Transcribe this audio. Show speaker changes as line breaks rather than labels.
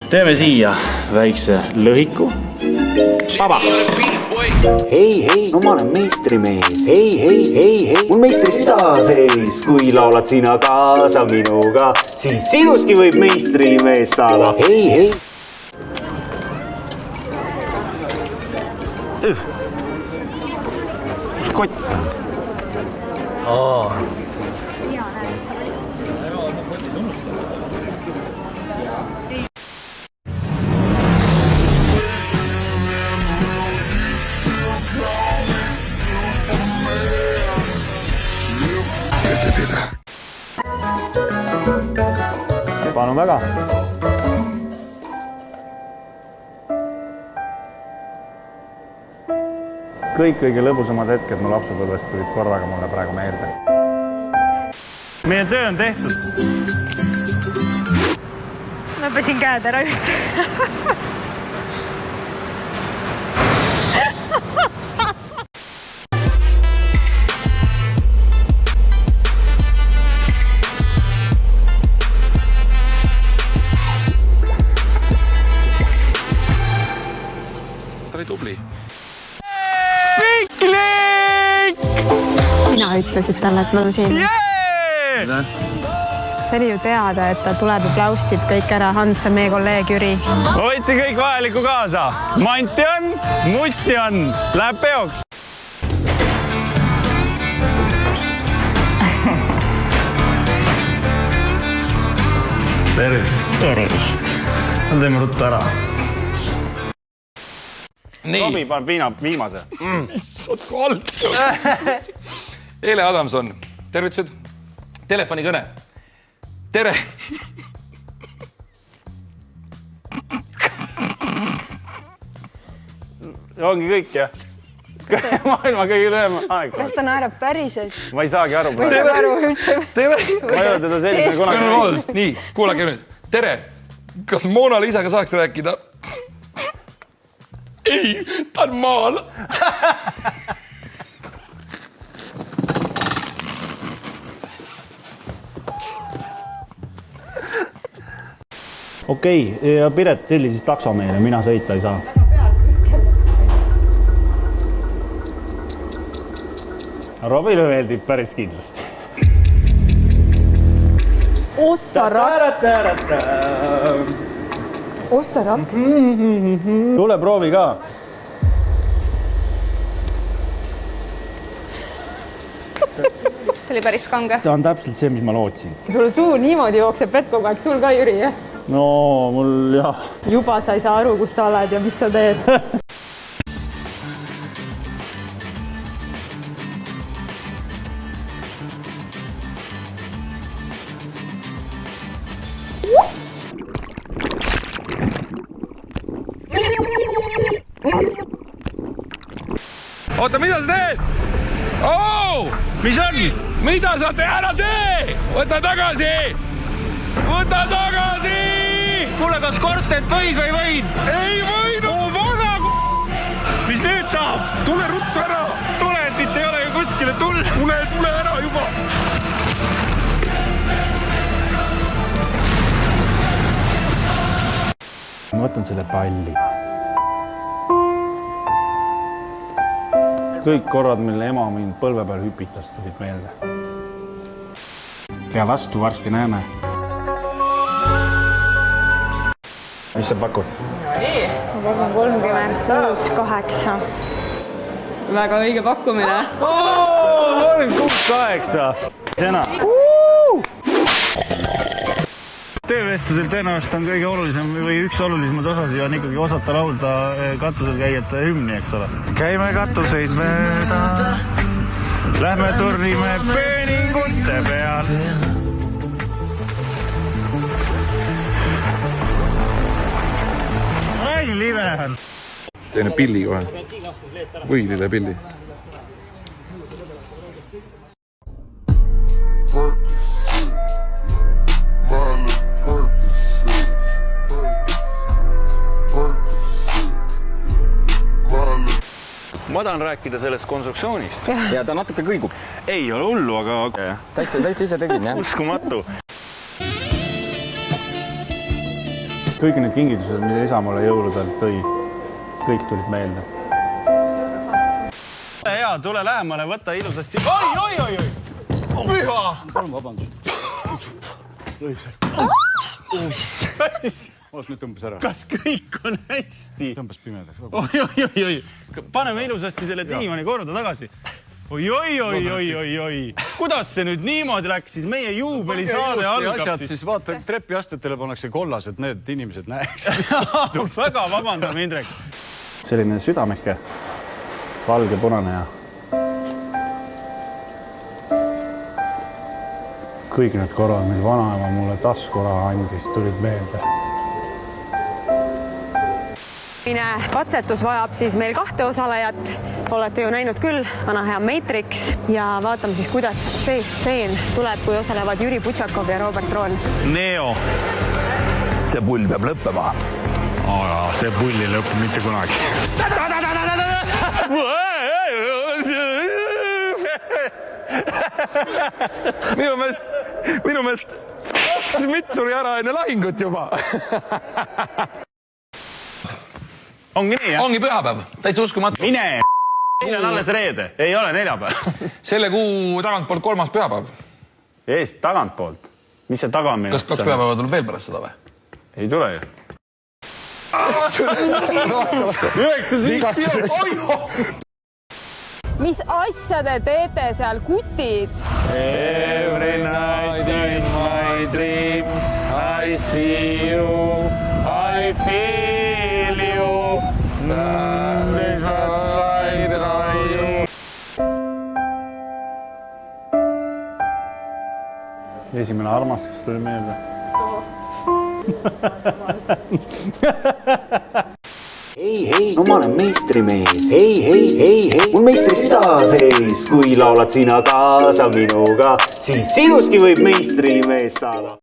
Teeme siia väikse lõhiku. Vaba!
Hei, no ma olen meistrimees. Hei, mul meistri süda sees. Kui laulad sina kaasa minuga, siis sinuski võib meistrimees saada. Hei. Kus kott on? Palun väga. Kõik kõige lõbusamad hetked mu lapsepõlvest tulid korraga mulle praegu meelde. Meie töö on tehtud.
Ma pesin käed ära just.
Ta oli tubli.
Piklik! Sina ütlesid talle, et me oleme siin. See oli ju teada, et ta tuleb ja plaustib kõik ära. Hans on meie kolleeg Jüri.
Ma võtsin kõik vajaliku kaasa. Manti on, mussi on. Läheb peoks. Tervist. No teeme ruttu ära. Robi paneb viimase.
Issad koltsu. Eile Adamson. Tervitused. Telefonikõne. Tere.
Ongi kõik, jah? Maailma kõige lühem aeg.
Kas ta naerab päriselt?
Ma ei saagi aru.
Ma ei saa aru üldse.
Tere.
Ma ei ole teda sellisel kunagi.
Nii, kuulake nüüd. Tere. Kas Mona Liisaga saaks rääkida? Ei, ta on maal.
Okei, ja Piret telli siis takso meile, mina sõita ei saa. Robile meeldib päris kindlasti.
Ossaraks. Ossaraks.
Tule proovi ka.
See oli päris kange.
See on täpselt see, mis ma lootsin.
Sul suu niimoodi jookseb vett kogu aeg. Sul ka, Jüri, jah?
No, mul jah.
Juba sa ei saa aru, kus sa oled ja mis sa teed.
Oota, mida sa teed? Oh!
Mis on?
Mida sa ära tee? Võta tagasi! Võta tagasi!
Kuule, kas Korsted võis või võin?
Ei võinud!
Oo, vana! Mis nüüd saab?
Tule ruttu ära!
Tule, siit ei ole ju kuskile tulla.
Tule ära juba!
Ma võtan selle palli. Kõik korrad, mille ema mind põlve peal hüpitas, tulid meelde. Pea vastu, varsti näeme. Mis sa pakud?
Ma pakun 36,8. Väga õige pakkumine.
36,8. Sena. Töövestlusel tõenäoliselt on kõige olulisem või üks olulisemad osasi on ikkagi osata laulda katusel käijate hümni, eks ole. Käime katuseid mööda, lähme turnime peeningute peal. Ai, live on.
Teine pilli kohe. Võilile pilli.
Ma tahan rääkida sellest konstruktsioonist.
Ja ta natuke kõigub.
Ei ole hullu, aga...
Täitsa ise tegin, jah?
Uskumatu. kõik need kingitused, mida isa mulle jõuludel tõi, kõik tulid meelde. Hea, tule lähemale, võta ilusasti. Oi! Püha! Palun vabandust. Nüüd tõmbas ära. Kas kõik on hästi? Tõmbas pimedaks. Oi. Paneme ilusasti selle diivani korda tagasi. Oi. Kuidas see nüüd niimoodi läks, siis meie juubelisaade algab siis?
Vaata, trepiastmetele pannakse kollased, need inimesed näeks.
Väga vabandame, Indrek. Selline südameke, valge, punane ja kõik need korrad, mil vanaema mulle taskuraha andis, tulid meelde.
Katsetus vajab siis meil 2 osalejat. Olete ju näinud küll, vana hea Matrix ja vaatame siis, kuidas see stseen tuleb, kui osalevad Jüri Butšakov ja Robert Roon.
Neo.
See pull peab lõppema.
Aga see pull ei lõpu mitte kunagi.
Minu meelest Smith suri ära enne lahingut juba.
Ongi nii, jah?
Ongi pühapäev, täitsa uskumatu.
Mine! Siin on alles reede, ei ole neljapäev.
Selle kuu tagantpoolt 3. pühapäev.
Eest tagantpoolt. Mis see taga on minu?
Kas 2 pühapäeva tuleb veel pärast seda või?
Ei tule ju. 95.
Mis asja te teete seal, kutid?
Every night is my dream. I see you, I feel you. Esimene armastus tuli meelde.
Hei, no ma olen meistrimees. Hei, mul meistri süda sees. Kui laulad sina kaasa minuga, siis sinustki võib meistrimees saada.